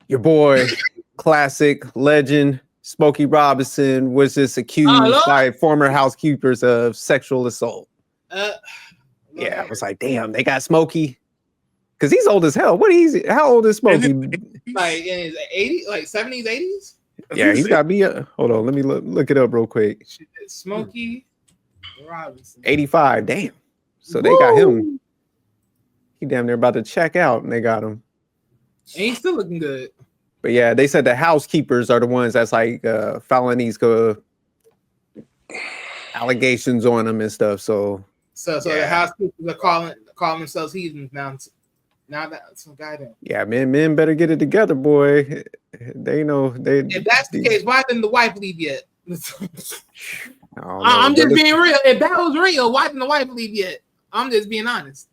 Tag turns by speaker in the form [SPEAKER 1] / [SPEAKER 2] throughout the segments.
[SPEAKER 1] Your boy, classic legend, Smokey Robinson was just accused by former housekeepers of sexual assault. Yeah, I was like, damn, they got Smokey. Because he's old as hell. How old is Smokey?
[SPEAKER 2] Like in his 80s, like 70s, 80s?
[SPEAKER 1] Yeah, he's got to be. Hold on, let me look it up real quick.
[SPEAKER 2] Smokey Robinson.
[SPEAKER 1] 85, damn. So they got him. He damn near about to check out, and they got him.
[SPEAKER 2] And he's still looking good.
[SPEAKER 1] But yeah, they said the housekeepers are the ones that's like felonies, allegations on them and stuff. So
[SPEAKER 2] yeah. The housekeepers are calling themselves heathens now. Now that's some guy there.
[SPEAKER 1] Yeah, men better get it together, boy. They know they.
[SPEAKER 2] If that's the case, why didn't the wife leave yet? I'm just being real. If that was real, why didn't the wife leave yet? I'm just being honest.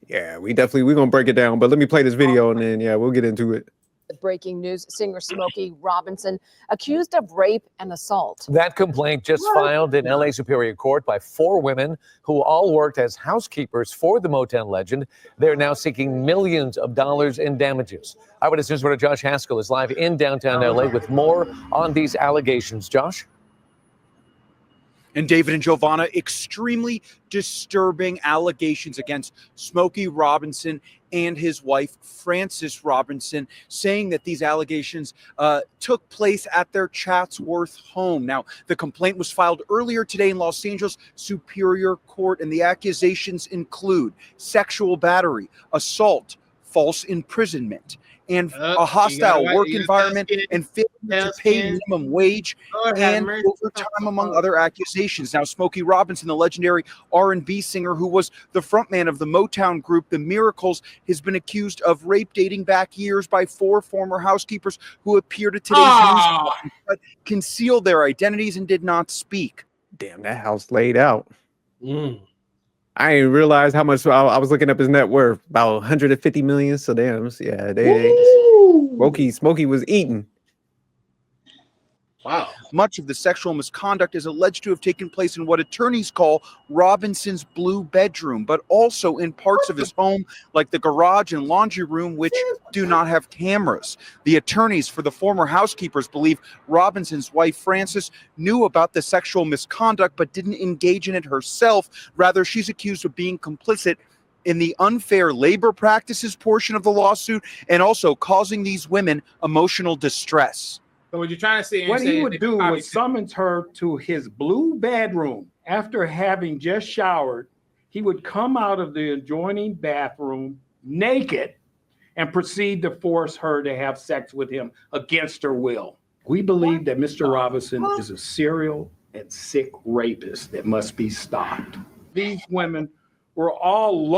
[SPEAKER 1] Yeah, we're gonna break it down, but let me play this video and then we'll get into it.
[SPEAKER 3] Breaking news, singer Smokey Robinson accused of rape and assault.
[SPEAKER 4] That complaint just filed in LA Superior Court by 4 women who all worked as housekeepers for the Motown legend. They're now seeking millions of dollars in damages. Eyewitness News reporter Josh Haskell is live in downtown LA with more on these allegations. Josh?
[SPEAKER 5] And David and Giovanna, extremely disturbing allegations against Smokey Robinson and his wife, Frances Robinson, saying that these allegations took place at their Chatsworth home. Now, the complaint was filed earlier today in Los Angeles Superior Court, and the accusations include sexual battery, assault, false imprisonment, and a hostile work environment, and failure to pay minimum wage, and overtime, among other accusations. Now, Smokey Robinson, the legendary R&B singer who was the frontman of the Motown group The Miracles, has been accused of rape dating back years by 4 former housekeepers who appeared at today's news, but concealed their identities and did not speak.
[SPEAKER 1] Damn, that house laid out. I didn't realize how much I was looking up his net worth, about 150 million. So damn, Smokey was eating.
[SPEAKER 5] Wow. Much of the sexual misconduct is alleged to have taken place in what attorneys call Robinson's blue bedroom, but also in parts of his home, like the garage and laundry room, which do not have cameras. The attorneys for the former housekeepers believe Robinson's wife, Frances, knew about the sexual misconduct, but didn't engage in it herself. Rather, she's accused of being complicit in the unfair labor practices portion of the lawsuit and also causing these women emotional distress.
[SPEAKER 2] So what you're trying to say?
[SPEAKER 6] What he would do was summons her to his blue bedroom after having just showered. He would come out of the adjoining bathroom naked and proceed to force her to have sex with him against her will. We believe that Mr. Robinson is a serial and sick rapist that must be stopped. These women were all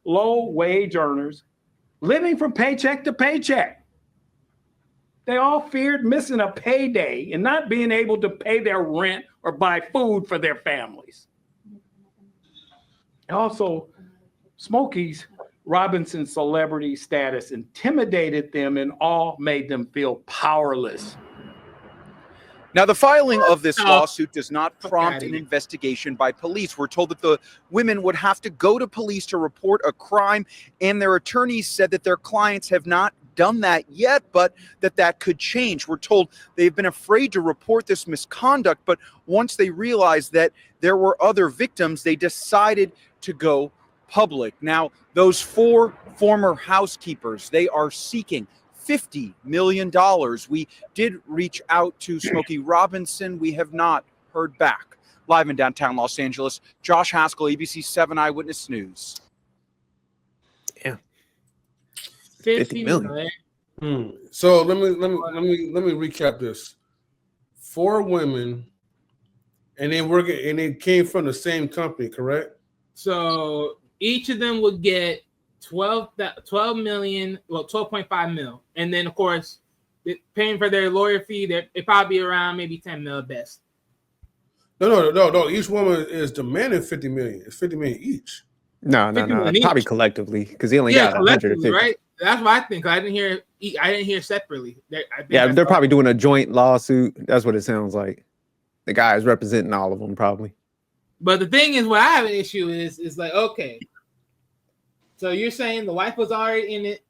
[SPEAKER 6] low wage earners living from paycheck to paycheck. They all feared missing a payday and not being able to pay their rent or buy food for their families. Also, Smokey's Robinson celebrity status intimidated them and all made them feel powerless.
[SPEAKER 5] Now, the filing of this lawsuit does not prompt an investigation by police. We're told that the women would have to go to police to report a crime, and their attorneys said that their clients have not done that yet, but that could change. We're told they've been afraid to report this misconduct, but once they realized that there were other victims, they decided to go public. Now, those 4 former housekeepers, they are seeking $50 million. We did reach out to Smokey Robinson. We have not heard back. Live in downtown Los Angeles, Josh Haskell, ABC 7 Eyewitness News.
[SPEAKER 1] Yeah.
[SPEAKER 2] 50 million.
[SPEAKER 7] So let me recap this. 4 women, and they came from the same company, correct?
[SPEAKER 2] So each of them would get 12 million, well, 12.5 mil, and then of course paying for their lawyer fee. It probably be around maybe 10 mil at best.
[SPEAKER 7] No. Each woman is demanding 50 million. It's 50 million each.
[SPEAKER 1] No. Probably collectively, because he only got 150.
[SPEAKER 2] Right? That's what I think. I didn't hear separately.
[SPEAKER 1] They're probably doing a joint lawsuit. That's what it sounds like. The guy is representing all of them, probably.
[SPEAKER 2] But the thing is, what I have an issue is like, okay, so you're saying the wife was already in it,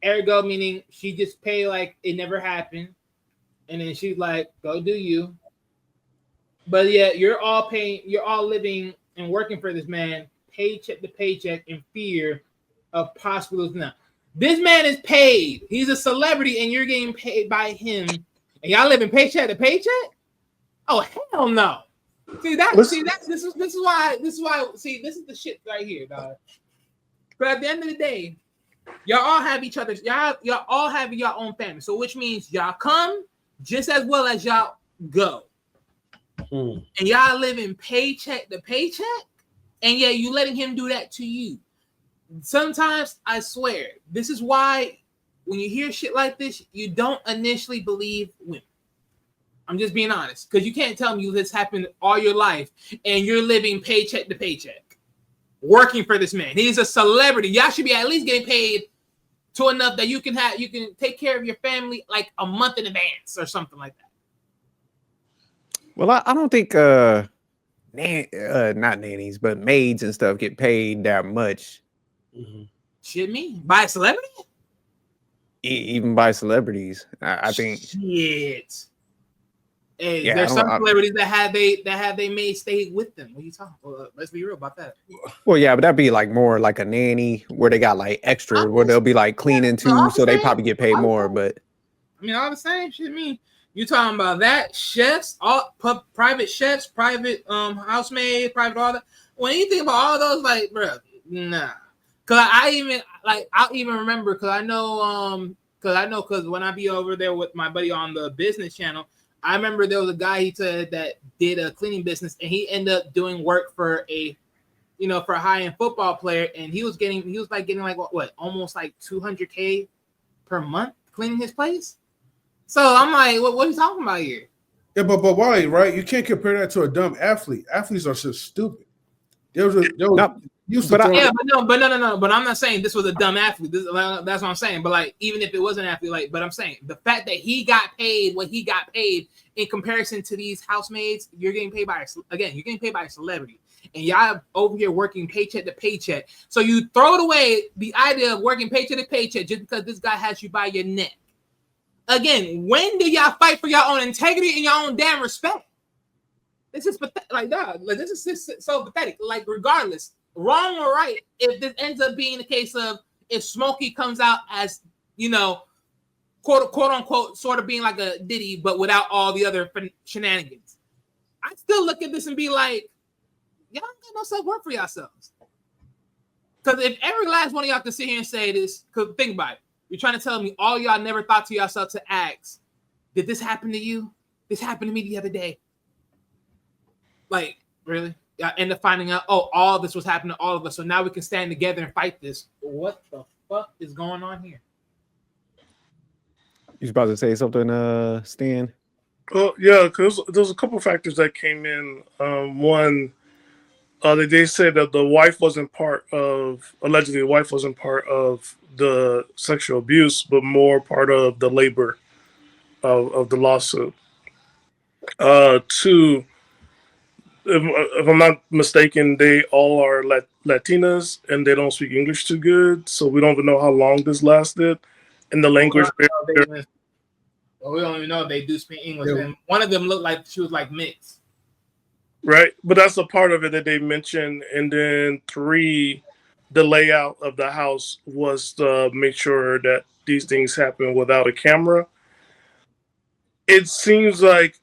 [SPEAKER 2] Ergo, meaning she just pay like it never happened, and then she's like, "Go do you." But yeah, you're all living and working for this man, paycheck to paycheck, in fear of possible losing out. This man is paid. He's a celebrity, and you're getting paid by him, and y'all living paycheck to paycheck. Oh hell no! This is why. See, this is the shit right here, dog. But at the end of the day, y'all all have each other's. Y'all all have your own family. So which means y'all come just as well as y'all go. And y'all living paycheck to paycheck, and yeah, you letting him do that to you. Sometimes I swear, this is why when you hear shit like this, you don't initially believe women. I'm just being honest, because you can't tell me this happened all your life and you're living paycheck to paycheck, working for this man. He's a celebrity. Y'all should be at least getting paid to enough that you can take care of your family like a month in advance or something like that.
[SPEAKER 1] Well, I don't think not nannies, but maids and stuff get paid that much.
[SPEAKER 2] Shit, me by a celebrity?
[SPEAKER 1] Even by celebrities, I think.
[SPEAKER 2] Shit. Hey,
[SPEAKER 1] Yeah,
[SPEAKER 2] there's some celebrities that have they maids stay with them. What are you talking about? Let's be real about that.
[SPEAKER 1] Well, yeah, but that'd be like more like a nanny where they got like extra where they'll be like cleaning too, so they probably get paid more. But
[SPEAKER 2] I mean, all the same shit. I mean, you talking about that chefs, all private chefs, private housemaids, private all that. When you think about all those, like, bro, nah. Cause I'll even remember because I know when I be over there with my buddy on the business channel. I remember there was a guy he said that did a cleaning business, and he ended up doing work for a high-end football player, and he was getting like what almost like $200K per month cleaning his place. So I'm like, what are you talking about here?
[SPEAKER 7] Yeah, but why, right? You can't compare that to a dumb athlete. Athletes are just stupid. But
[SPEAKER 2] I'm not saying this was a dumb athlete. That's what I'm saying. But like, even if it was an athlete, like, but I'm saying the fact that he got paid what he got paid in comparison to these housemaids, you're getting paid by a celebrity, and y'all over here working paycheck to paycheck. So you throw it away the idea of working paycheck to paycheck just because this guy has you by your neck. Again, when do y'all fight for your own integrity and your own damn respect? This is pathetic. Like, dog, like, this is just so pathetic. Like, regardless, wrong or right, if this ends up being the case of if Smokey comes out as, quote unquote, sort of being like a Diddy, but without all the other shenanigans, I still look at this and be like, y'all don't got no self-worth for yourselves. Because if every last one of y'all can sit here and say this, because think about it, you're trying to tell me all y'all never thought to yourself to ask, did this happen to you? This happened to me the other day. Like, really? I end up finding out, all this was happening to all of us, so now we can stand together and fight this. What the fuck is going on here?
[SPEAKER 1] You was about to say something, Stan?
[SPEAKER 8] Well, yeah, because there's a couple factors that came in. One, they said that allegedly the wife wasn't part of the sexual abuse, but more part of the labor of the lawsuit. Two, if I'm not mistaken, they all are Latinas and they don't speak English too good, so we don't even know how long this lasted. And the language
[SPEAKER 2] we don't even know if they do speak English. Yeah. And one of them looked like she was like mixed.
[SPEAKER 8] Right, but that's a part of it that they mentioned. And then 3, the layout of the house was to make sure that these things happen without a camera. It seems like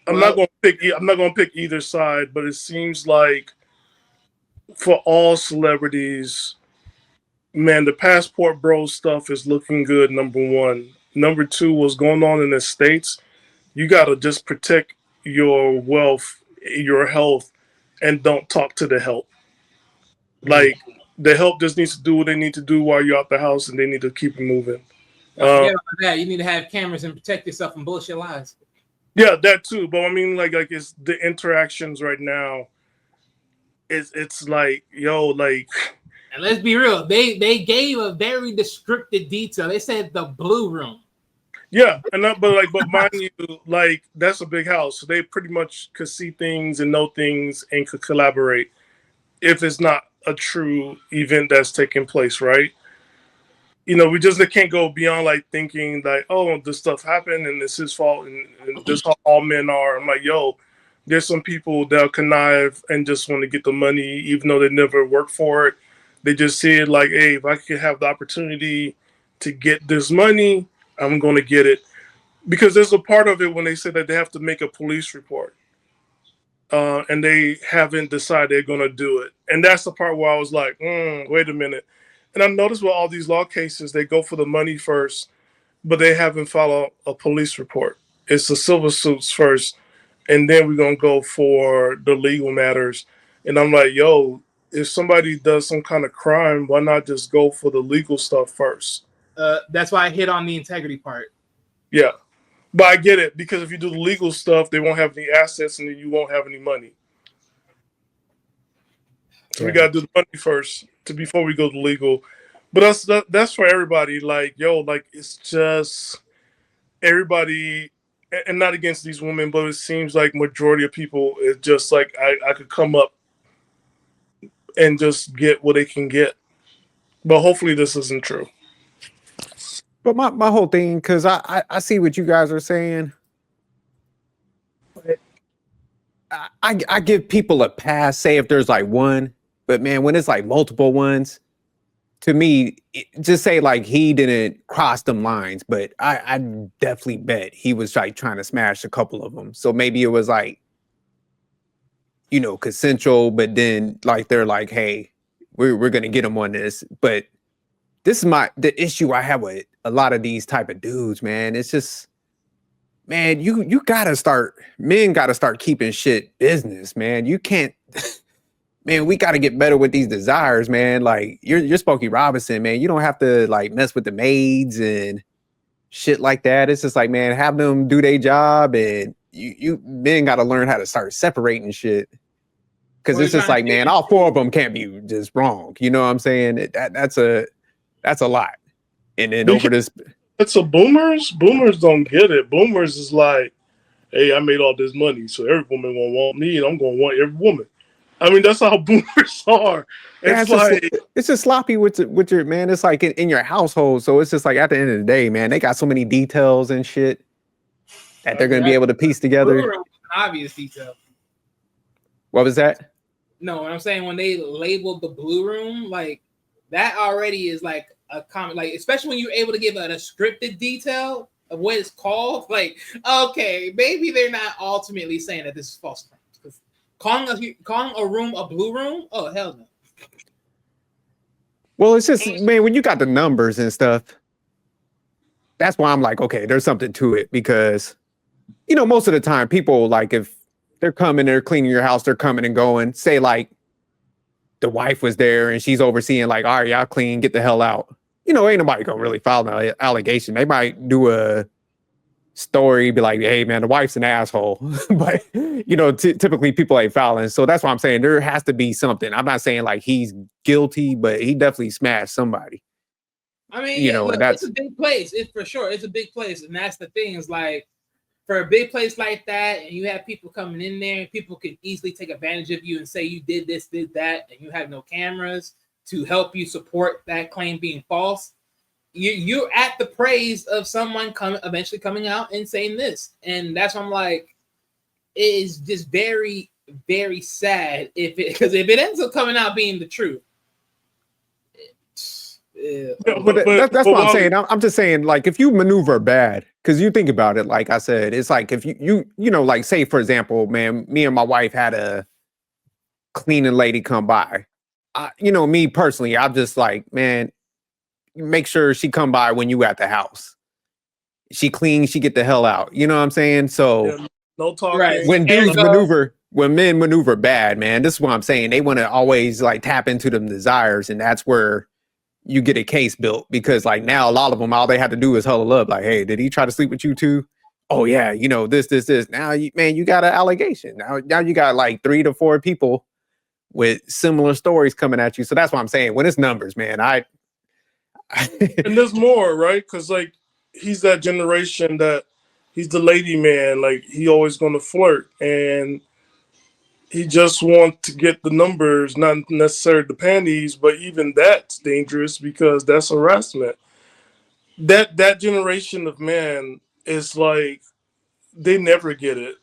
[SPEAKER 8] I'm not going to pick either side, but it seems like for all celebrities, man, the passport bro stuff is looking good. Number 1. Number 2, what's going on in the States, you got to just protect your wealth, your health, and don't talk to the help. Like, the help just needs to do what they need to do while you're out the house, and they need to keep it moving.
[SPEAKER 2] Forget about that. You need to have cameras and protect yourself from bullshit lies.
[SPEAKER 8] Yeah, that too. But I mean, like it's the interactions right now. It's like, yo, like.
[SPEAKER 2] And let's be real. They gave a very descriptive detail. They said the blue room.
[SPEAKER 8] Yeah, but mind you, like that's a big house, so they pretty much could see things and know things and could collaborate if it's not a true event that's taking place, right? you know, we just can't go beyond like thinking like, oh, this stuff happened and it's his fault and this how all men are. I'm like, yo, there's some people that connive and just want to get the money, even though they never worked for it. They just see it like, hey, if I could have the opportunity to get this money, I'm going to get it. Because there's a part of it when they say that they have to make a police report. And they haven't decided they're going to do it. And that's the part where I was like, wait a minute. And I noticed with all these law cases, they go for the money first, but they haven't filed a police report. It's the civil suits first, and then we're going to go for the legal matters. And I'm like, yo, if somebody does some kind of crime, why not just go for the legal stuff first?
[SPEAKER 2] That's why I hit on the integrity part.
[SPEAKER 8] Yeah. But I get it, because if you do the legal stuff, they won't have any assets and then you won't have any money. So we got to do the money first before we go to legal. But that's for everybody. Like, yo, like, it's just everybody, and not against these women, but it seems like majority of people is just like, I could come up and just get what they can get. But hopefully this isn't true.
[SPEAKER 1] But my whole thing, because I see what you guys are saying. But I give people a pass, say if there's like one, but man, when it's like multiple ones, to me, just say like he didn't cross them lines, but I definitely bet he was like trying to smash a couple of them. So maybe it was like, you know, consensual, but then like they're like, hey, we're gonna get him on this. But this is the issue I have with a lot of these type of dudes, man. It's just, man, you gotta start, men gotta start keeping shit business, man. You can't, man, we gotta get better with these desires, man. Like you're Smokey Robinson, man. You don't have to like mess with the maids and shit like that. It's just like, man, have them do their job, and you men gotta learn how to start separating shit. Cause it's just like, man, all four of them can't be just wrong. You know what I'm saying? That's a lot. And then over this,
[SPEAKER 8] it's a boomers. Boomers don't get it. Boomers is like, hey, I made all this money, so every woman gonna want me, and I'm gonna want every woman. I mean, that's how boomers are. It's like
[SPEAKER 1] it's just sloppy with your man. It's like in your household. So it's just like at the end of the day, man, they got so many details and shit that they're gonna be able to piece together.
[SPEAKER 2] Obvious detail.
[SPEAKER 1] What was that?
[SPEAKER 2] No, what I'm saying, when they labeled the blue room, like that already is like a comment, like especially when you're able to give a scripted detail of what it's called. Like, okay, maybe they're not ultimately saying that this is false claims. Calling a room a blue room, oh hell no.
[SPEAKER 1] Well, it's just, man, when you got the numbers and stuff, that's why I'm like, okay, there's something to it, because you know, most of the time people, like, if they're coming, they're cleaning your house, they're coming and going, say like the wife was there and she's overseeing, like, all right, y'all clean, get the hell out. You know, ain't nobody gonna really file an allegation. They might do a story, be like, hey man, the wife's an asshole. But you know, typically people ain't filing. So that's why I'm saying there has to be something. I'm not saying like he's guilty, but he definitely smashed somebody.
[SPEAKER 2] I mean,
[SPEAKER 1] you know,
[SPEAKER 2] look,
[SPEAKER 1] and that's
[SPEAKER 2] it's a big place. It's for sure. It's a big place. And that's the thing, is like, for a big place like that, and you have people coming in there, and people can easily take advantage of you and say you did this, did that, and you have no cameras to help you support that claim being false. You're at the praise of someone eventually coming out and saying this. And that's why I'm like, it is just very, very sad because if it ends up coming out being the truth.
[SPEAKER 1] That's what I'm saying. I'm just saying, like, if you maneuver bad, because you think about it, like I said, it's like if you know, like, say for example, man, me and my wife had a cleaning lady come by. You know, me personally, I'm just like, man, make sure she come by when you at the house. She clean, she get the hell out. You know what I'm saying? So
[SPEAKER 8] no talking.
[SPEAKER 2] Right.
[SPEAKER 1] When men maneuver bad, man, this is what I'm saying. They want to always like tap into them desires, and that's where you get a case built, because like now a lot of them, all they have to do is huddle up like, hey, did he try to sleep with you too? Oh yeah, you know, this. Now you got an allegation. Now you got like 3 to 4 people with similar stories coming at you. So that's what I'm saying. When it's numbers, man,
[SPEAKER 8] and there's more, right? Because like he's that generation that he's the lady man. Like he always going to flirt, and he just wants to get the numbers, not necessarily the panties, but even that's dangerous because that's harassment. that generation of men is like they never get it.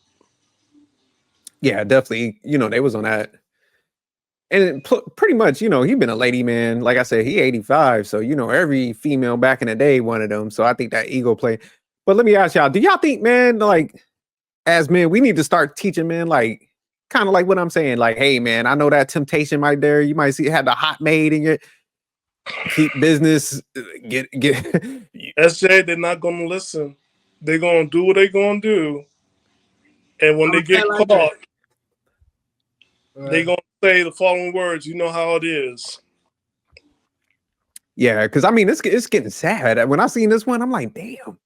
[SPEAKER 1] Yeah, definitely. You know, they was on that. And pretty much, you know, he been a lady man. Like I said, he 85. So, you know, every female back in the day wanted him. So I think that ego play. But let me ask y'all, do y'all think, man, like, as men, we need to start teaching men, like, kind of like what I'm saying, like, hey, man, I know that temptation right there. You might see have the hot maid in your keep business, get.
[SPEAKER 8] SJ, they're not gonna listen. They're gonna do what they're gonna do, and when they get caught, they're gonna say the following words. You know how it is.
[SPEAKER 1] Yeah, because I mean, it's getting sad. When I seen this one, I'm like, damn.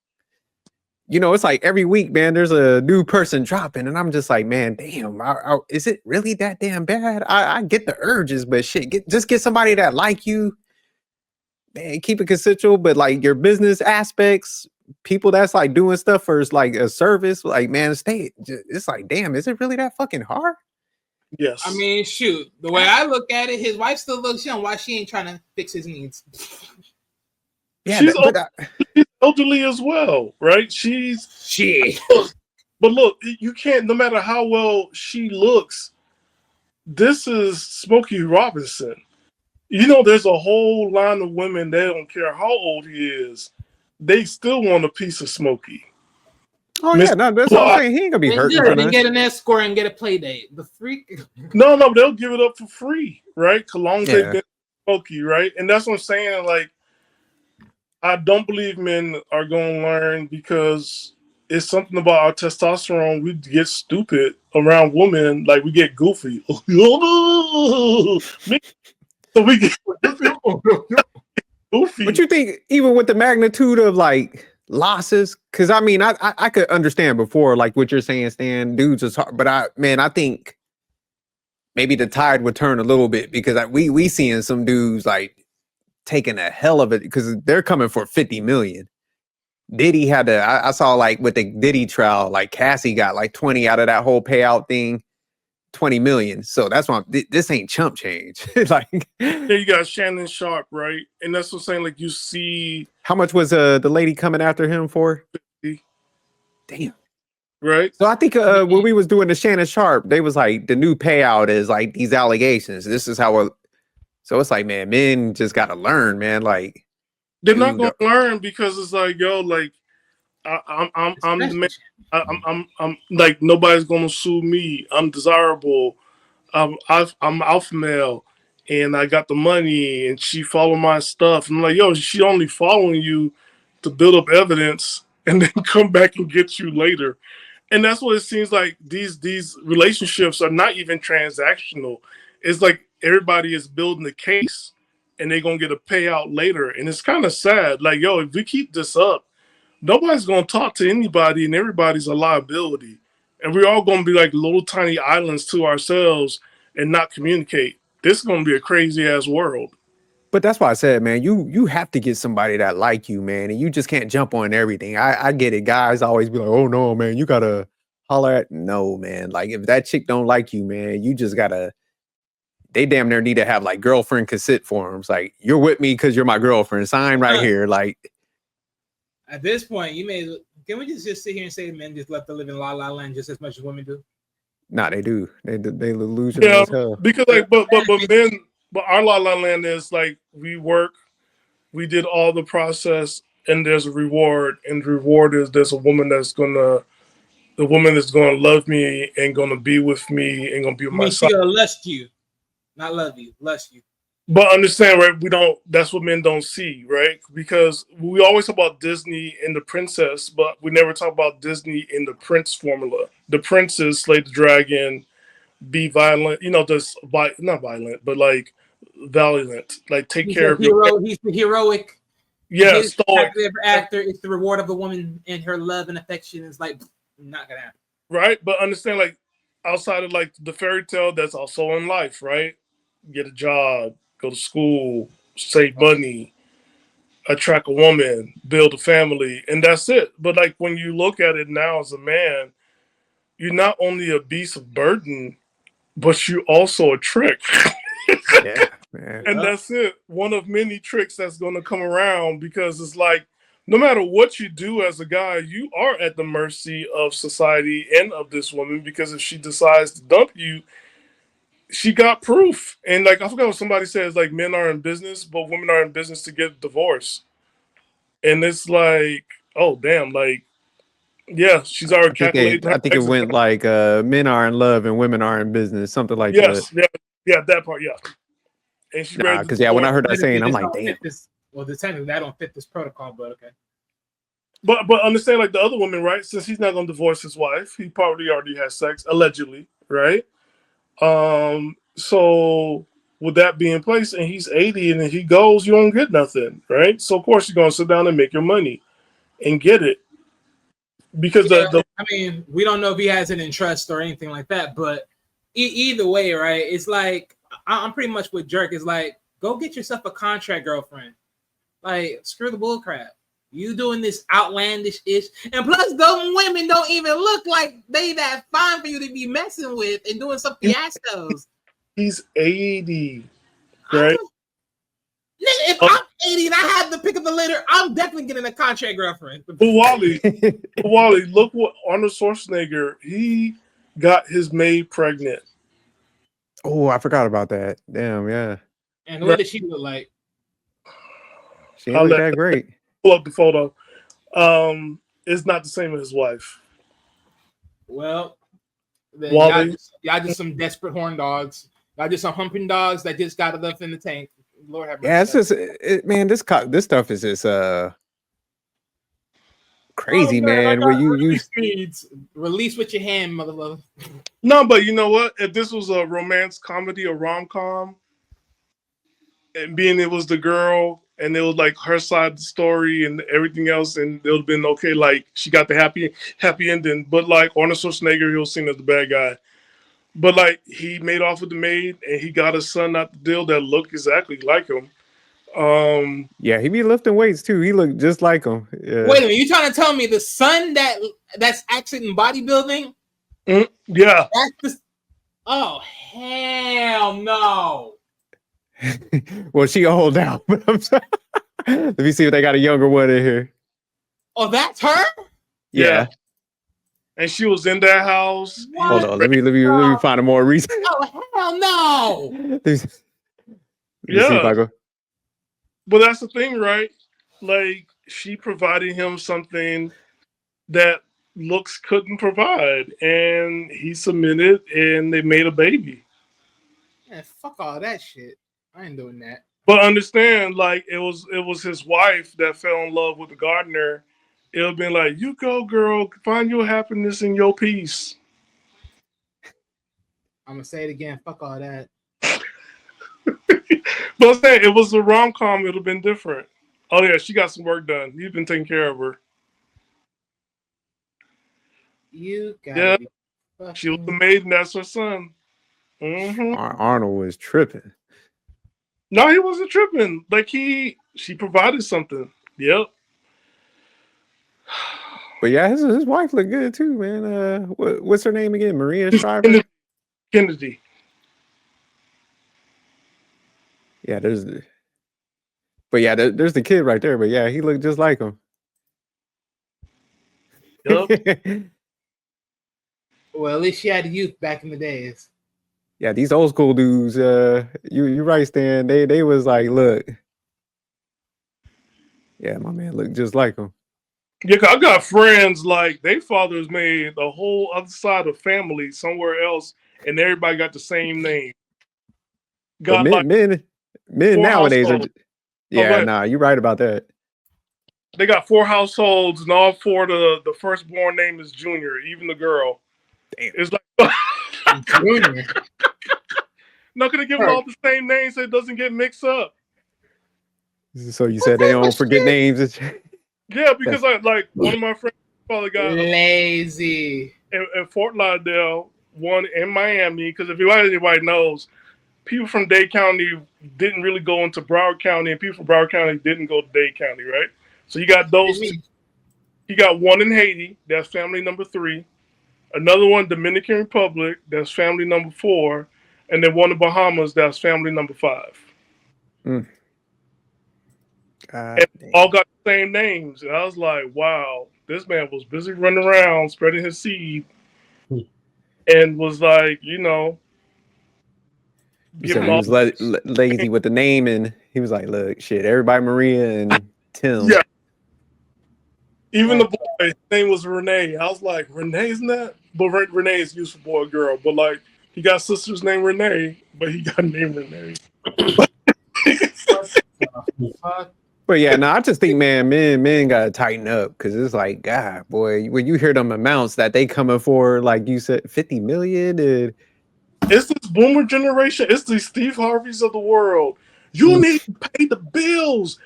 [SPEAKER 1] You know, it's like every week, man, there's a new person dropping, and I'm just like, man, damn, is it really that damn bad? I get the urges, but shit, just get somebody that like you, man, keep it consensual, but like your business aspects, people that's like doing stuff for like a service, like, man, it's like, damn, is it really that fucking hard?
[SPEAKER 8] Yes.
[SPEAKER 2] I mean, shoot, the way I look at it, his wife still looks young. Why she ain't trying to fix his needs?
[SPEAKER 8] Yeah, she's elderly as well, right? She's
[SPEAKER 2] shit.
[SPEAKER 8] But look, you can't. No matter how well she looks, this is Smokey Robinson. You know, there's a whole line of women. They don't care how old he is. They still want a piece of Smokey.
[SPEAKER 1] Oh yeah, no, that's what I'm saying. He ain't gonna be hurting for
[SPEAKER 2] and get an escort and get a play date. The freak.
[SPEAKER 8] No, they'll give it up for free, right? As long as they've been Smokey, right? And that's what I'm saying. Like, I don't believe men are going to learn because it's something about our testosterone. We get stupid around women, like we get goofy. So we get goofy.
[SPEAKER 1] But you think even with the magnitude of like losses, because I mean, I could understand before, like what you're saying, Stan, dudes is hard, but I think maybe the tide would turn a little bit because we seeing some dudes like taking a hell of it because they're coming for 50 million. Diddy had to, I saw like with the Diddy trial, like Cassie got like 20 out of that whole payout thing, 20 million. So that's why this ain't chump change. Like,
[SPEAKER 8] yeah, you got Shannon Sharp, right? And that's what I'm saying. Like, you see,
[SPEAKER 1] how much was the lady coming after him for?
[SPEAKER 8] 50.
[SPEAKER 1] Damn.
[SPEAKER 8] Right.
[SPEAKER 1] So I think when we was doing the Shannon Sharp, they was like the new payout is like these allegations. This is how so it's like, man, men just got to learn, man. Like,
[SPEAKER 8] they're not going to learn because it's like, yo, like, I'm the man. I'm like, nobody's going to sue me. I'm desirable. I'm alpha male, and I got the money, and she follow my stuff. I'm like, yo, she only following you to build up evidence and then come back and get you later. And that's what it seems like. These relationships are not even transactional. It's like everybody is building a case and they're going to get a payout later. And it's kind of sad. Like, yo, if we keep this up, nobody's going to talk to anybody and everybody's a liability. And we're all going to be like little tiny islands to ourselves and not communicate. This is going to be a crazy ass world.
[SPEAKER 1] But that's why I said, man, you have to get somebody that like you, man, and you just can't jump on everything. I get it. Guys always be like, oh no, man, you gotta holler at. No, man. Like if that chick don't like you, man, you just gotta. They damn near need to have like girlfriend consent forms. Like you're with me because you're my girlfriend. Sign right here. Like
[SPEAKER 2] at this point, can we just sit here and say men just love to live in la la land just as much as women do?
[SPEAKER 1] Nah, they do. They lose.
[SPEAKER 8] Yeah, because like, but men. But our La La Land is like we work, we did all the process, and there's a reward. And the reward is there's a woman that's gonna love me and gonna be with me and gonna be with my son.
[SPEAKER 2] She'll lust you, not love you, lust you.
[SPEAKER 8] But understand, right? We don't. That's what men don't see, right? Because we always talk about Disney and the princess, but we never talk about Disney in the prince formula. The princess, slay the dragon, be violent. You know, just not violent, but like valiant. Like take care of
[SPEAKER 2] your. He's the heroic.
[SPEAKER 8] Yeah, stoic
[SPEAKER 2] actor. It's the reward of the woman and her love and affection is like not gonna happen.
[SPEAKER 8] Right, but understand, like outside of like the fairy tale, that's also in life, right? Get a job, go to school, save money, attract a woman, build a family, and that's it. But like when you look at it now as a man, you're not only a beast of burden, but you also a trick.
[SPEAKER 1] Yeah, man.
[SPEAKER 8] And that's it. One of many tricks that's going to come around because it's like no matter what you do as a guy, you are at the mercy of society and of this woman, because if she decides to dump you, she got proof. And like, I forgot what somebody says, like, men are in business, but women are in business to get divorced. And it's like, oh damn, like, yeah, she's already calculated her
[SPEAKER 1] I think it
[SPEAKER 8] exit.
[SPEAKER 1] went like men are in love and women are in business, something like that.
[SPEAKER 8] Yes, yeah, that part, yeah. And she's ready to
[SPEAKER 1] Because when I heard that saying, I'm
[SPEAKER 2] This
[SPEAKER 1] like,
[SPEAKER 2] don't
[SPEAKER 1] damn.
[SPEAKER 2] fit this. Well, technically that don't fit this protocol, but okay.
[SPEAKER 8] But understand, like, the other woman, right? Since he's not gonna divorce his wife, he probably already has sex, allegedly, right? So with that being in place, and he's 80, and if he goes, you don't get nothing, right? So of course you're gonna sit down and make your money and get it. Because
[SPEAKER 2] I mean, we don't know if he has it in trust or anything like that, but either way, right? It's like I'm pretty much with Jerk. It's like, go get yourself a contract girlfriend. Like, screw the bull crap. You doing this outlandish ish, and plus, those women don't even look like they that fine for you to be messing with and doing some fiascos.
[SPEAKER 8] He's 80, right?
[SPEAKER 2] If I'm 80 and I have to pick up the litter, I'm definitely getting a contract girlfriend.
[SPEAKER 8] But Wally, look what Arnold Schwarzenegger, he got his maid pregnant.
[SPEAKER 1] Oh, I forgot about that. Damn, yeah.
[SPEAKER 2] And what did she look like?
[SPEAKER 1] She ain't look that great.
[SPEAKER 8] Pull up the photo. It's not the same as his wife.
[SPEAKER 2] Well, then
[SPEAKER 8] Wally,
[SPEAKER 2] y'all just some desperate horn dogs. Y'all just some humping dogs that just got enough in the tank. Lord have mercy.
[SPEAKER 1] Yeah, it's just man, this stuff is just crazy, man. Where you use
[SPEAKER 2] release with your hand, motherfucker.
[SPEAKER 8] No, but you know what? If this was a romance comedy, a rom-com, and being it was the girl and it was like her side of the story and everything else, and it would have been okay, like she got the happy ending. But like Arnold Schwarzenegger, he was seen as the bad guy. But like, he made off with the maid and he got a son out the deal that looked exactly like him.
[SPEAKER 1] Yeah, he be lifting weights too. He looked just like him. Yeah.
[SPEAKER 2] Wait a minute, you trying to tell me the son that's actually in bodybuilding?
[SPEAKER 8] Yeah.
[SPEAKER 2] Oh, hell no.
[SPEAKER 1] Well, she old now, but I'm sorry. Let me see if they got a younger one in here.
[SPEAKER 2] Oh, that's her?
[SPEAKER 1] Yeah.
[SPEAKER 8] And she was in that house.
[SPEAKER 1] Hold on, let me find a more recent.
[SPEAKER 2] Oh, hell no.
[SPEAKER 1] Let me see
[SPEAKER 8] Yeah.
[SPEAKER 1] if I go.
[SPEAKER 8] But that's the thing, right? Like, she provided him something that looks couldn't provide, and he submitted, and they made a baby.
[SPEAKER 2] Man, fuck all that shit. I ain't doing that.
[SPEAKER 8] But understand, like, it was his wife that fell in love with the gardener. It would have been like, you go, girl, find your happiness in your peace.
[SPEAKER 2] I'm gonna say it again. Fuck all that.
[SPEAKER 8] But I'm saying, it was a rom-com, it would have been different. Oh yeah, she got some work done. You've been taking care of her.
[SPEAKER 2] You gotta be fucking...
[SPEAKER 8] She was the maid, and that's her son. Mm-hmm.
[SPEAKER 1] Arnold was tripping.
[SPEAKER 8] No, he wasn't tripping. Like, she provided something. Yep.
[SPEAKER 1] But yeah, his wife looked good too, man. What's her name again? Maria Shriver?
[SPEAKER 8] Kennedy.
[SPEAKER 1] Yeah, there's the kid right there. But yeah, he looked just like him.
[SPEAKER 8] Yep.
[SPEAKER 2] Well, at least she had youth back in the days.
[SPEAKER 1] Yeah, these old school dudes. You right, Stan. They was like, look. Yeah, my man looked just like him.
[SPEAKER 8] Yeah, I got friends like their fathers made a whole other side of family somewhere else, and everybody got the same name.
[SPEAKER 1] Got men nowadays are. Yeah, nah, you're right about that.
[SPEAKER 8] They got 4 households, and all 4 of the firstborn name is Junior, even the girl.
[SPEAKER 1] Damn.
[SPEAKER 8] It's like
[SPEAKER 2] Junior.
[SPEAKER 8] Not gonna give them all the same names so it doesn't get mixed up.
[SPEAKER 1] So you said they don't forget names.
[SPEAKER 8] Yeah, because like one of my friends probably got
[SPEAKER 2] lazy
[SPEAKER 8] in Fort Lauderdale, one in Miami. Because if anybody knows, people from Dade County didn't really go into Broward County, and people from Broward County didn't go to Dade County, right? So you got those. You got one in Haiti, that's family number 3. Another one, Dominican Republic, that's family number 4, and then one in Bahamas, that's family number 5.
[SPEAKER 1] God
[SPEAKER 8] And all got the same names. And I was like, wow, this man was busy running around spreading his seed and was like,
[SPEAKER 1] He said he was lazy with the name, and he was like, look, shit, everybody Maria and Tim.
[SPEAKER 8] Yeah. Even the boy, his name was Renee. I was like, Renee's not? But Renee is used for boy or girl. But like, he got sister's name Renee, but he got named Renee.
[SPEAKER 1] But yeah, no, I just think, man, men gotta tighten up, because it's like, God, boy, when you hear them amounts that they coming for, like you said, 50 million, and
[SPEAKER 8] it's this boomer generation. It's the Steve Harveys of the world. You need to pay the bills.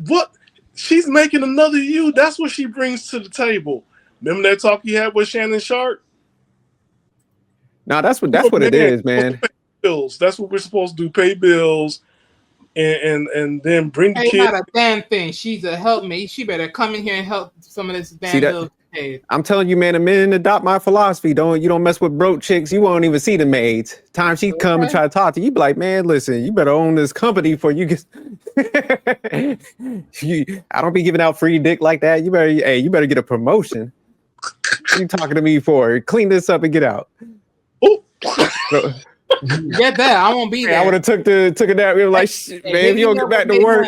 [SPEAKER 8] What? She's making another you. That's what she brings to the table. Remember that talk he had with Shannon Sharp?
[SPEAKER 1] No, that's what it is, man.
[SPEAKER 8] Bills. That's what we're supposed to do. Pay bills, and then bring the kids.
[SPEAKER 2] Not a damn thing. She's a helpmate. She better come in here and help some of this damn bills.
[SPEAKER 1] I'm telling you, man, the men adopt my philosophy. You don't mess with broke chicks. You won't even see the maids. Time she come and try to talk to you, you be like, man, listen, you better own this company before you get. I don't be giving out free dick like that. You better get a promotion. What you talking to me for? Clean this up and get out.
[SPEAKER 8] Oh.
[SPEAKER 2] Get that. I won't be there.
[SPEAKER 1] I would have took a nap. We were like, shit, man, if you don't get back to work.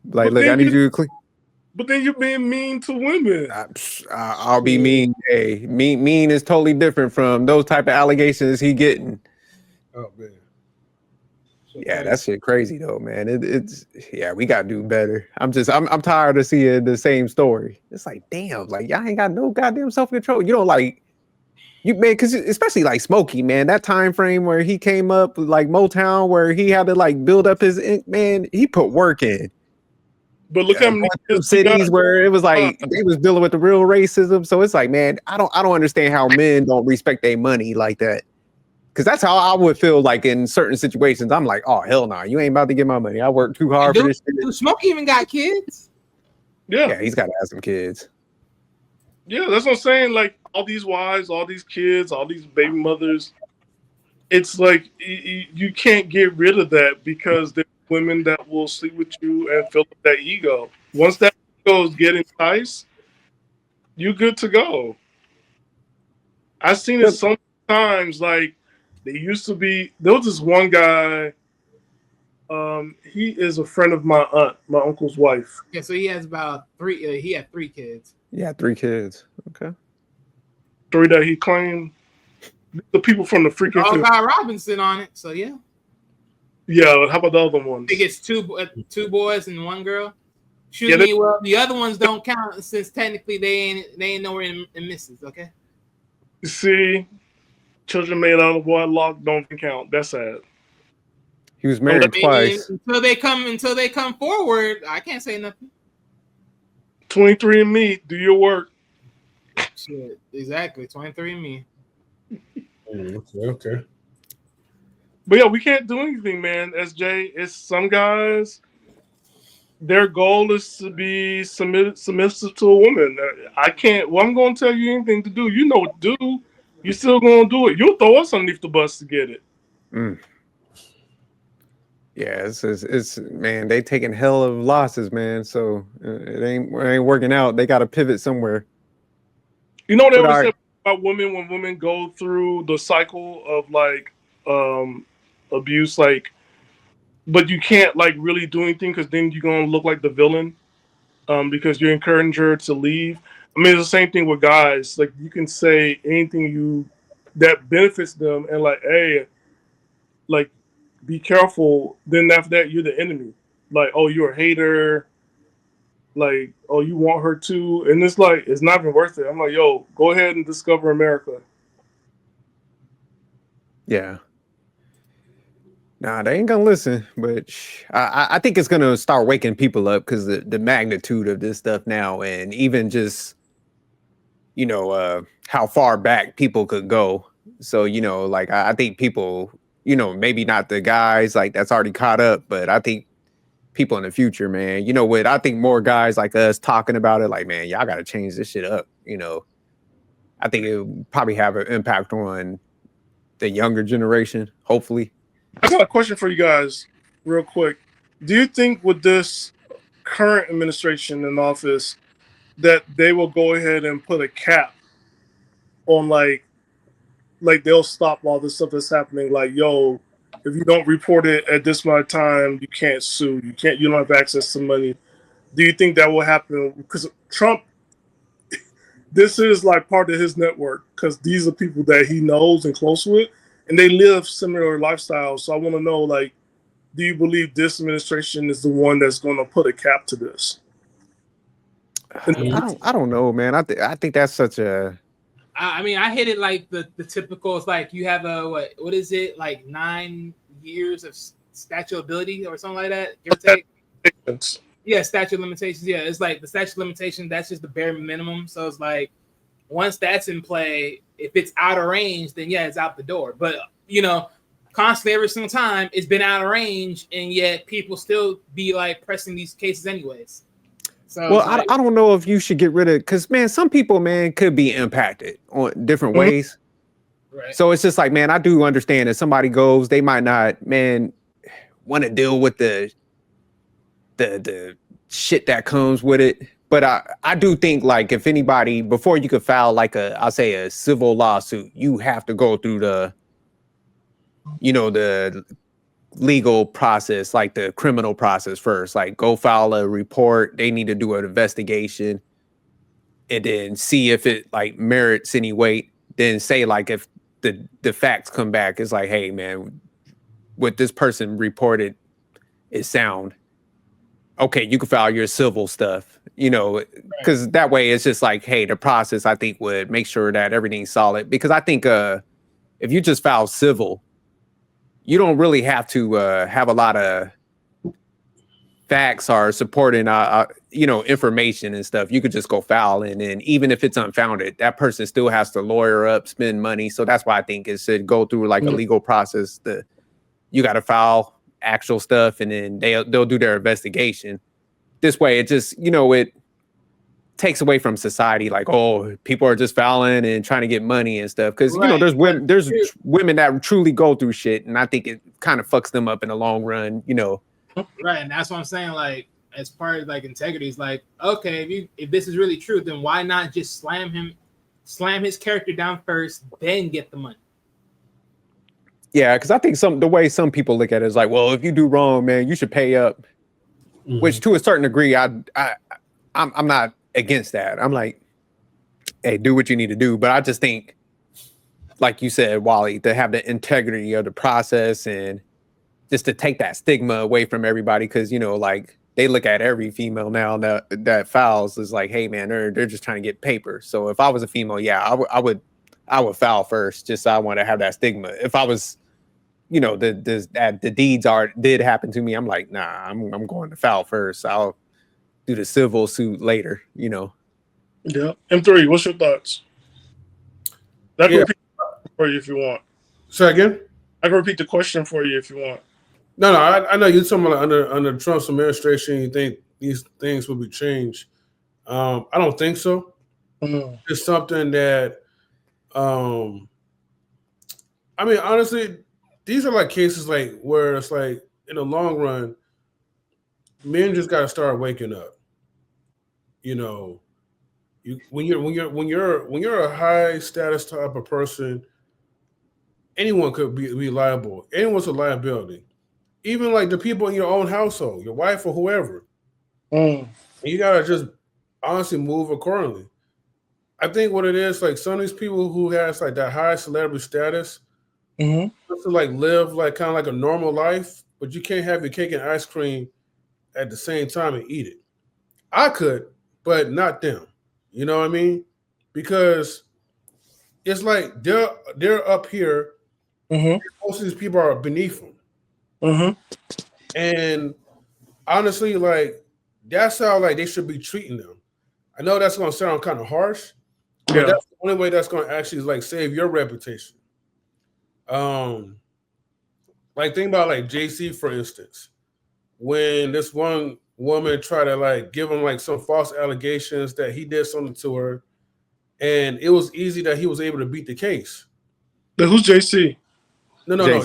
[SPEAKER 1] Like, look, I need you to clean.
[SPEAKER 8] But then you're being mean to women.
[SPEAKER 1] I'll be mean. Hey, mean is totally different from those type of allegations he getting.
[SPEAKER 7] Oh man.
[SPEAKER 1] Yeah, that shit crazy though, man. It's we gotta do better. I'm tired of seeing the same story. It's like, damn, like y'all ain't got no goddamn self-control. You don't like you, man, because especially like Smokey, man, that time frame where he came up like Motown, where he had to like build up his man, he put work in.
[SPEAKER 8] But look how many
[SPEAKER 1] cities where it was like they was dealing with the real racism. So it's like, man, I don't understand how men don't respect their money like that. Because that's how I would feel like in certain situations. I'm like, oh hell no, you ain't about to get my money. I worked too hard for this shit.
[SPEAKER 2] Smokey even got kids?
[SPEAKER 8] Yeah,
[SPEAKER 1] he's got to have some kids.
[SPEAKER 8] Yeah, that's what I'm saying. Like all these wives, all these kids, all these baby mothers. It's like you can't get rid of that because there's women that will sleep with you and fill up that ego. Once that ego is getting enticed, you're good to go. I've seen it sometimes. Like there was this one guy. He is a friend of my aunt, my uncle's wife.
[SPEAKER 2] Yeah, so he has about three. He had 3 kids.
[SPEAKER 1] Yeah, 3 kids. Okay.
[SPEAKER 8] 3 that he claimed. The people from the freaking.
[SPEAKER 2] All got Robinson on it, so yeah.
[SPEAKER 8] Yeah, how about the other ones?
[SPEAKER 2] He gets 2 boys and 1 girl. Well, the other ones don't count since technically they ain't nowhere in misses. Okay.
[SPEAKER 8] You see, children made out of wedlock don't count. That's sad.
[SPEAKER 1] He was married twice.
[SPEAKER 2] Until they come forward, I can't say nothing.
[SPEAKER 8] 23andMe, do your work.
[SPEAKER 2] Shit, exactly. 23andMe.
[SPEAKER 7] Okay.
[SPEAKER 8] But yeah, we can't do anything, man. SJ, it's some guys. Their goal is to be submissive to a woman. I can't. Well, I'm going to tell you anything to do. You know what to do. You're still going to do it. You'll throw us underneath the bus to get it.
[SPEAKER 1] Yeah, it's man. They taking hell of losses, man. So it ain't working out. They got to pivot somewhere.
[SPEAKER 8] You know what they always say about women when women go through the cycle of like abuse, like, but you can't like really do anything because then you're gonna look like the villain, because you're encouraging her to leave. I mean, it's the same thing with guys. Like, you can say anything that benefits them, and like, hey, like, be careful. Then after that, you're the enemy. Like, oh, you're a hater. Like, oh, you want her to, and it's like it's not even worth it. I'm like, yo, go ahead and discover America.
[SPEAKER 1] Yeah. Nah, they ain't gonna listen, but I think it's gonna start waking people up because the magnitude of this stuff now, and even just how far back people could go. So like I think people, maybe not the guys like that's already caught up, but I think people in the future, man. You know what? I think more guys like us talking about it, like, man, y'all got to change this shit up. I think it would probably have an impact on the younger generation, hopefully.
[SPEAKER 8] I got a question for you guys, real quick. Do you think with this current administration in office that they will go ahead and put a cap on like they'll stop all this stuff that's happening? Like, yo, if you don't report it at this amount of time, you can't sue. You don't have access to money. Do you think that will happen? Because Trump, this is like part of his network because these are people that he knows and close with, and they live similar lifestyles. So I want to know, like, do you believe this administration is the one that's going to put a cap to this?
[SPEAKER 1] I don't know, man. I think that's such a.
[SPEAKER 2] I mean, I hit it like the typical. It's like you have a what is it, like 9 years of statute of ability or something like that, give or take. Yeah, statute of limitations. Yeah, it's like the statute of limitations. That's just the bare minimum. So it's like once that's in play, if it's out of range, then yeah, it's out the door. But constantly every single time it's been out of range, and yet people still be like pressing these cases anyways. So
[SPEAKER 1] well, I don't know if you should get rid of, because man, some people, man, could be impacted on different ways.
[SPEAKER 2] Right.
[SPEAKER 1] So it's just like, man, I do understand if somebody goes, they might not, man, want to deal with the shit that comes with it. But I do think, like, if anybody, before you could file like I'll say a civil lawsuit, you have to go through the legal process, like the criminal process first. Like, go file a report. They need to do an investigation and then see if it like merits any weight. Then say, like, if the facts come back, it's like, hey man, what this person reported is sound. Okay, you can file your civil stuff, because that way it's just like, hey, the process, I think, would make sure that everything's solid. Because I think if you just file civil, you don't really have to have a lot of facts or supporting, information and stuff. You could just go file, and then even if it's unfounded, that person still has to lawyer up, spend money. So that's why I think it should go through like a legal process. You got to file actual stuff, and then they'll do their investigation. This way, it just it takes away from society, like, oh, people are just filing and trying to get money and stuff. Because there's women that truly go through shit, and I think it kind of fucks them up in the long run.
[SPEAKER 2] Right, and that's what I'm saying. Like, as part of like integrity, is like, okay, if this is really true, then why not just slam his character down first, then get the money?
[SPEAKER 1] Yeah, because I think the way some people look at it is like, well, if you do wrong, man, you should pay up. Mm-hmm. Which, to a certain degree, I'm not against that. I'm like, hey, do what you need to do. But I just think, like you said, Wally, to have the integrity of the process and just to take that stigma away from everybody, because like they look at every female now that files is like, hey man, they're just trying to get paper. So if I was a female, yeah, I would file first, just so I want to have that stigma. If I was, the deeds did happen to me, I'm like, nah, I'm going to file first. I'll do the civil suit later,
[SPEAKER 8] Yeah. M3, what's your thoughts? I can repeat for you if you want.
[SPEAKER 7] Say again?
[SPEAKER 8] I can repeat the question for you if you want.
[SPEAKER 7] No, I know you're talking about under Trump's administration, you think these things will be changed. I don't think so. Mm. It's something that, I mean, honestly, these are like cases like where it's like in the long run, men just got to start waking up. When you're a high status type of person, anyone could be liable. Anyone's a liability. Even like the people in your own household, your wife or whoever. Mm. You gotta just honestly move accordingly. I think what it is, like some of these people who has like that high celebrity status, to like live like kind of like a normal life, but you can't have your cake and ice cream at the same time and eat it. I could, but not them. You know what I mean? Because it's like they're up here. Mm-hmm. Most of these people are beneath them. Mm-hmm. And honestly, like that's how like they should be treating them. I know that's gonna sound kind of harsh, but that's the only way that's gonna actually like save your reputation. Like think about like JC, for instance, when this one woman tried to like give him like some false allegations that he did something to her, and it was easy that he was able to beat the case.
[SPEAKER 8] But who's JC?
[SPEAKER 7] No.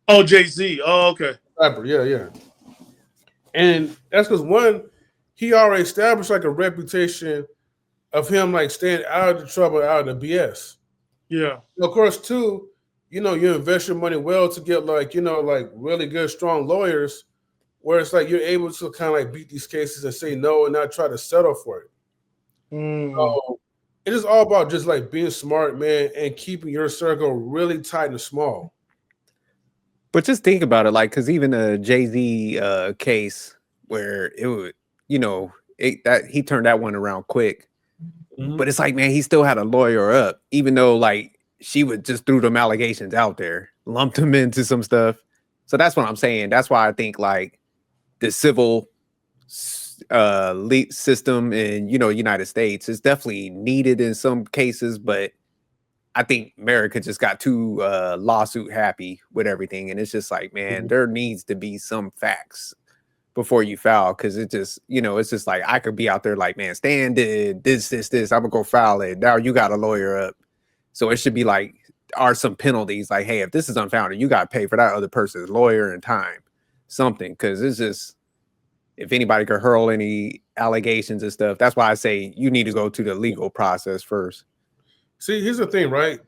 [SPEAKER 8] Oh, Jay-Z. Oh, okay.
[SPEAKER 7] Rapper, yeah. And that's because one, he already established like a reputation of him like staying out of the trouble, out of the BS.
[SPEAKER 8] Yeah.
[SPEAKER 7] Of course, too, you invest your money well to get like really good, strong lawyers, where it's like you're able to kind of like beat these cases and say no and not try to settle for it. So it is all about just like being smart, man, and keeping your circle really tight and small.
[SPEAKER 1] But just think about it, like, because even a Jay-Z case where it would, that he turned that one around quick. Mm-hmm. But it's like, man, he still had a lawyer up, even though like she would just threw them allegations out there, lumped him into some stuff. So that's what I'm saying. That's why I think like the civil system in United States is definitely needed in some cases, but I think America just got too lawsuit happy with everything. And it's just like, man, there needs to be some facts before you file. Cause it just, it's just like, I could be out there like, man, Stan did this. I'm gonna go file it. Now you got a lawyer up. So it should be like, are some penalties like, hey, if this is unfounded, you got to pay for that other person's lawyer and time, something. Cause it's just, if anybody could hurl any allegations and stuff, that's why I say you need to go to the legal process first.
[SPEAKER 7] See, here's the thing, right?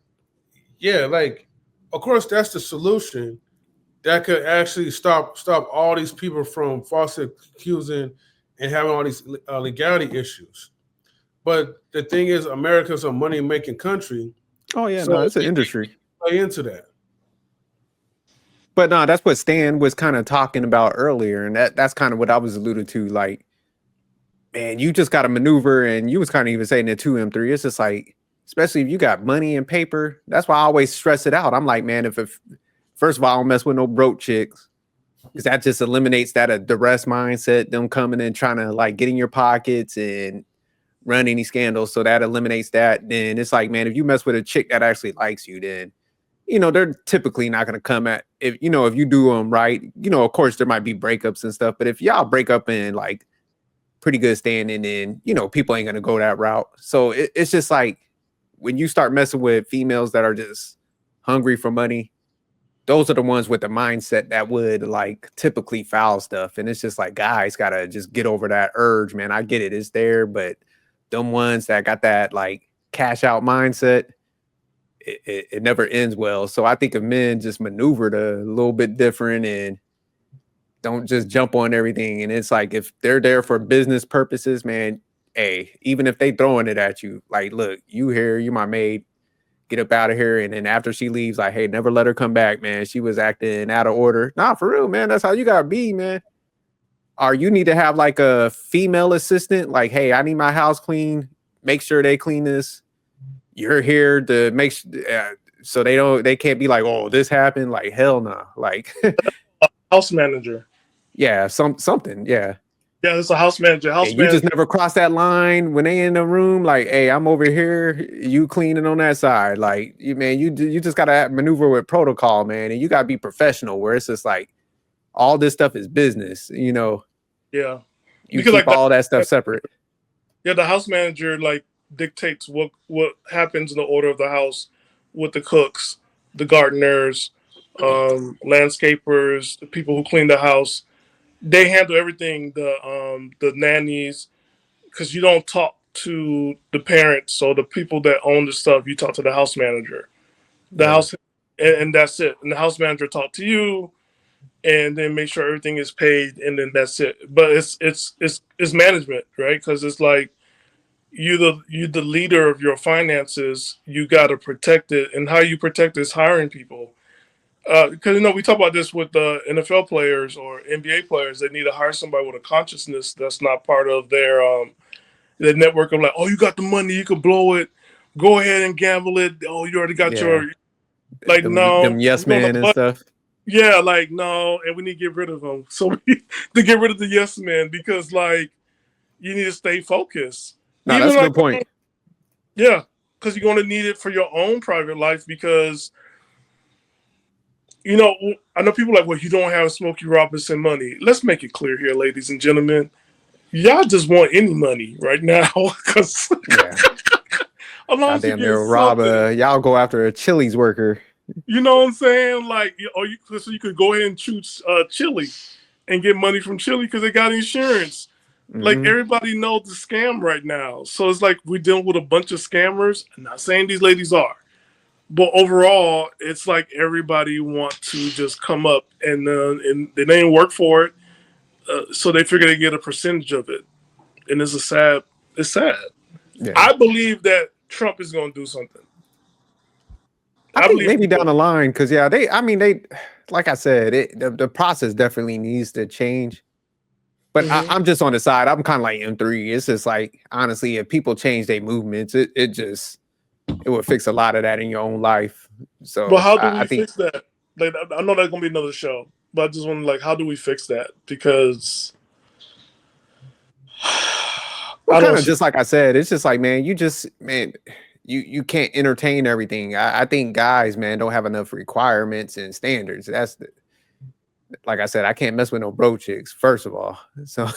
[SPEAKER 7] Yeah, like, of course, that's the solution that could actually stop all these people from falsely accusing and having all these legality issues. But the thing is, America's a money-making country.
[SPEAKER 1] Oh, yeah, so it's an industry.
[SPEAKER 7] Play into that.
[SPEAKER 1] But no, that's what Stan was kind of talking about earlier, and that's kind of what I was alluding to. Like, man, you just got to maneuver, and you was kind of even saying it too, M3. It's just like, especially if you got money and paper. That's why I always stress it out. I'm like, man, if first of all, I don't mess with no broke chicks, because that just eliminates that duress mindset, them coming in trying to like get in your pockets and run any scandals. So that eliminates that. Then it's like, man, if you mess with a chick that actually likes you, then they're typically not going to come at if you do them right. Of course there might be breakups and stuff, but if y'all break up in like pretty good standing, then people ain't going to go that route. So it's just like, when you start messing with females that are just hungry for money, those are the ones with the mindset that would like typically foul stuff. And it's just like, guys gotta just get over that urge, man. I get it, it's there, but them ones that got that like cash out mindset, it never ends well. So I think if men just maneuvered a little bit different and don't just jump on everything. And it's like, if they're there for business purposes, man, hey, even if they throwing it at you, like, look, you here, you my maid, get up out of here. And then after she leaves, like, hey, never let her come back, man. She was acting out of order. Nah, for real, man. That's how you gotta be, man. Or you need to have like a female assistant, like, hey, I need my house clean. Make sure they clean this. You're here to make sure, so they can't be like, oh, this happened. Like, hell no. Nah. Like
[SPEAKER 8] house manager.
[SPEAKER 1] Yeah, something. Yeah.
[SPEAKER 8] Yeah, it's a house manager.
[SPEAKER 1] You just never cross that line when they in the room. Like, hey, I'm over here. You cleaning on that side. Like, you just gotta maneuver with protocol, man, and you gotta be professional. Where it's just like all this stuff is business.
[SPEAKER 8] Yeah.
[SPEAKER 1] You
[SPEAKER 8] because
[SPEAKER 1] keep
[SPEAKER 8] like
[SPEAKER 1] all that stuff separate.
[SPEAKER 8] Yeah, the house manager like dictates what happens in the order of the house with the cooks, the gardeners, landscapers, the people who clean the house. They handle everything, the nannies, because you don't talk to the parents or the people that own the stuff. You talk to the house manager, house, and that's it. And the house manager talk to you, and then make sure everything is paid, and then that's it. But it's management, right? Because it's like you the leader of your finances. You got to protect it, and how you protect it is hiring people. Because we talk about this with the NFL players or NBA players. They need to hire somebody with a consciousness that's not part of their network of like, oh, you got the money, you can blow it, go ahead and gamble it. Oh, you already got your like
[SPEAKER 1] them yes man and stuff.
[SPEAKER 8] Yeah, like no, and we need to get rid of them. So to get rid of the yes man, because like you need to stay focused.
[SPEAKER 1] No, that's a good point.
[SPEAKER 8] Yeah, because you're going to need it for your own private life because. I know people are like, well, you don't have Smokey Robinson money. Let's make it clear here, ladies and gentlemen. Y'all just want any money right now. Because
[SPEAKER 1] Goddamn, they'll rob y'all go after a Chili's worker.
[SPEAKER 8] You know what I'm saying? Like, so you could go ahead and choose Chili and get money from Chili because they got insurance. Like, everybody knows the scam right now. So it's like we're dealing with a bunch of scammers. I'm not saying these ladies are. But overall, it's like everybody want to just come up and they didn't work for it. So they figure they get a percentage of it. And it's sad.
[SPEAKER 1] Yeah.
[SPEAKER 8] I believe that Trump is going to do something.
[SPEAKER 1] I think maybe down the line, because they, like I said, the process definitely needs to change. But I'm just on the side. I'm kind of like M3. It's just like, honestly, if people change their movements, it would fix a lot of that in your own life. So,
[SPEAKER 8] but how do we fix that? Like, I know that's going to be another show, but I just want to how do we fix that? Because
[SPEAKER 1] well, kind of just like I said, it's just like, man, you can't entertain everything. I think guys, man, don't have enough requirements and standards. Like I said, I can't mess with no bro chicks, first of all. So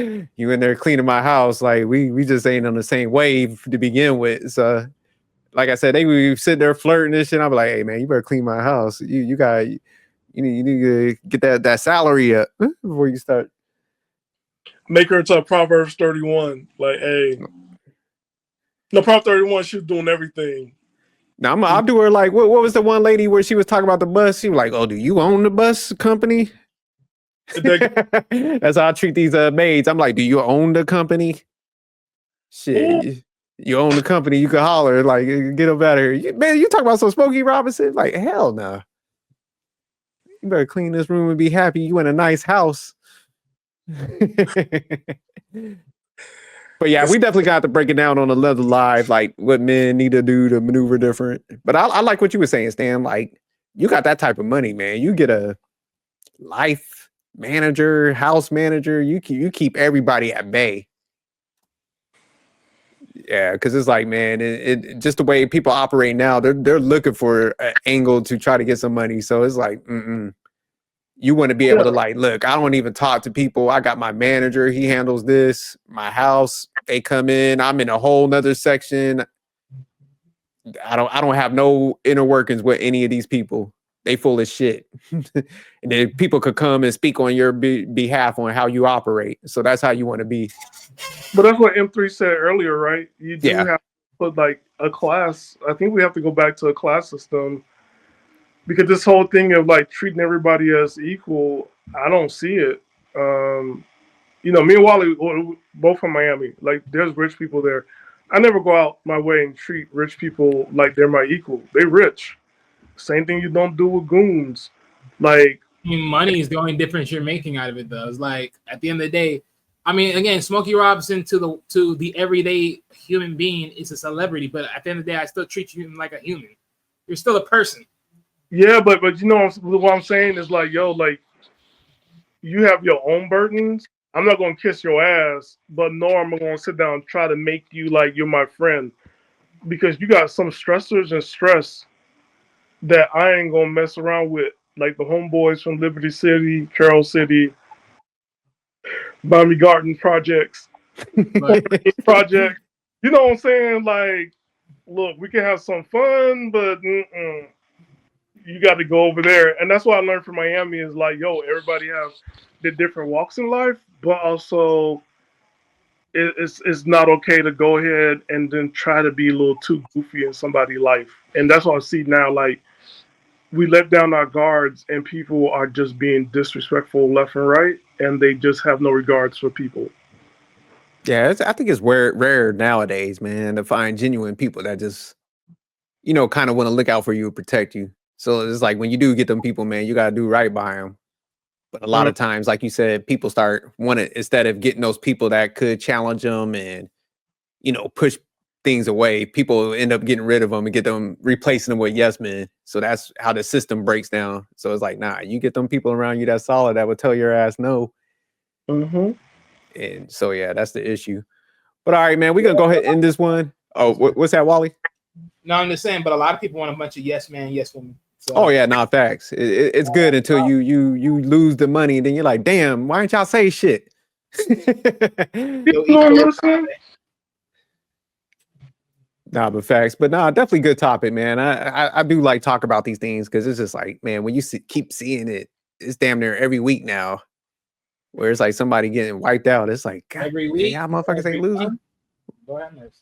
[SPEAKER 1] you in there cleaning my house, like we just ain't on the same wave to begin with. So like I said, they were sitting there flirting and shit. I'm like, hey man, you better clean my house. You need to get that salary up before you start.
[SPEAKER 8] Make her into a Proverbs 31. Like, hey. No, Prop 31, she was doing everything.
[SPEAKER 1] Now I'll do her like, what was the one lady where she was talking about the bus? She was like, oh, do you own the bus company? That's how I treat these maids. I'm like, do you own the company? Shit, you own the company. You can holler, like, get up out of here. Man, you talk about some Smokey Robinson? Like, hell no. Nah. You better clean this room and be happy you in a nice house. But yeah, we definitely got to break it down on another live, like what men need to do to maneuver different. But I like what you were saying, Stan. Like, you got that type of money, man. You get a life manager, house manager. You keep everybody at bay. Yeah, because it's like, man, it just the way people operate now. They're looking for an angle to try to get some money. So it's like, you want to be able to like, look, I don't even talk to people. I got my manager. He handles this. My house, they come in. I'm in a whole nother section. I don't have no inner workings with any of these people. They full of shit. And then people could come and speak on your behalf on how you operate. So that's how you want to be.
[SPEAKER 8] But that's what M3 said earlier, right? You do have to put like a class. I think we have to go back to a class system. Because this whole thing of like treating everybody as equal, I don't see it. Me and Wally, both from Miami, like there's rich people there. I never go out my way and treat rich people like they're my equal. They rich. Same thing you don't do with goons. Like,
[SPEAKER 2] money is the only difference you're making out of it, though. It's like at the end of the day, I mean, again, Smokey Robinson to the everyday human being is a celebrity, but at the end of the day, I still treat you like a human. You're still a person.
[SPEAKER 8] Yeah, but you know what I'm saying is like, yo, like you have your own burdens. I'm not gonna kiss your ass, but nor am I gonna sit down and try to make you like you're my friend, because you got some stressors and stress that I ain't gonna mess around with, like the homeboys from Liberty City, Carroll City, Bombay Garden projects, project. You know what I'm saying? Like, look, we can have some fun, but you got to go over there. And that's what I learned from Miami is like, yo, everybody has the different walks in life, but also it's not okay to go ahead and then try to be a little too goofy in somebody's life. And that's what I see now. Like, we let down our guards and people are just being disrespectful left and right, and they just have no regards for people.
[SPEAKER 1] Yeah, I think it's rare nowadays, man, to find genuine people that just, kind of want to look out for you and protect you. So it's like when you do get them people, man, you got to do right by them. But a lot of times, like you said, people start wanting, instead of getting those people that could challenge them and, push things away, people end up getting rid of them and get them, replacing them with yes men. So that's how the system breaks down. So it's like, nah, you get them people around you that's solid that would tell your ass no. And so, yeah, that's the issue. But all right, man, we're going to go ahead and end this one. Oh, what's that, Wally?
[SPEAKER 2] No, I'm just saying, but a lot of people want a bunch of yes man, yes woman. So.
[SPEAKER 1] Oh yeah, no, facts. It's good until you lose the money, and then you're like, damn, why didn't y'all say shit? Nah, but facts. But nah, definitely good topic, man. I do like talk about these things because it's just like, man, when you keep seeing it, it's damn near every week now. Where it's like somebody getting wiped out. It's like, God,
[SPEAKER 2] Every week,
[SPEAKER 1] y'all motherfuckers ain't losing.
[SPEAKER 2] Go ahead,